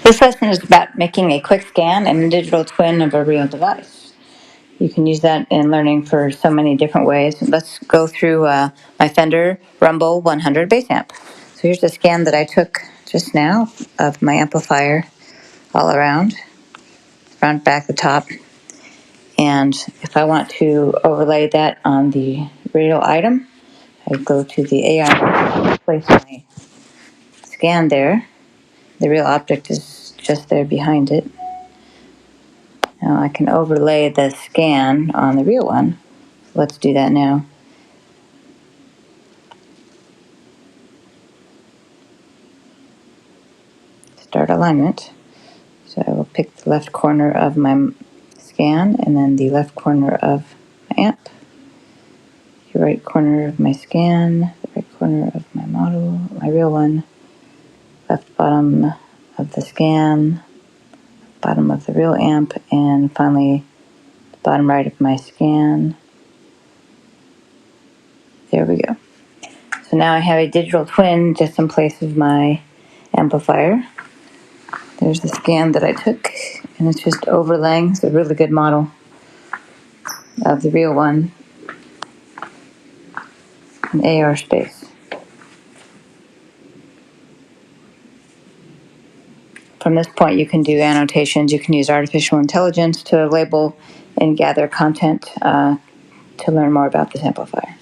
This lesson is about making a quick scan and a digital twin of a real device. You can use that in learning for so many different ways. Let's go through my Fender Rumble 100 bass amp. So here's the scan that I took just now of my amplifier all around, front, back, the top. And if I want to overlay that on the real item, I go to the AI, place my scan there. The real object is just there behind it. Now I can overlay the scan on the real one. Let's do that now. Start alignment. So I will pick the left corner of my scan and then the left corner of my amp, the right corner of my scan, the right corner of my model, my real one, left bottom of the scan, bottom of the real amp, and finally the bottom right of my scan. There we go. So now I have a digital twin just in place of my amplifier. There's the scan that I took, and it's just overlaying. It's a really good model of the real one in AR space. From this point, you can do annotations. You can use artificial intelligence to label and gather content to learn more about this amplifier.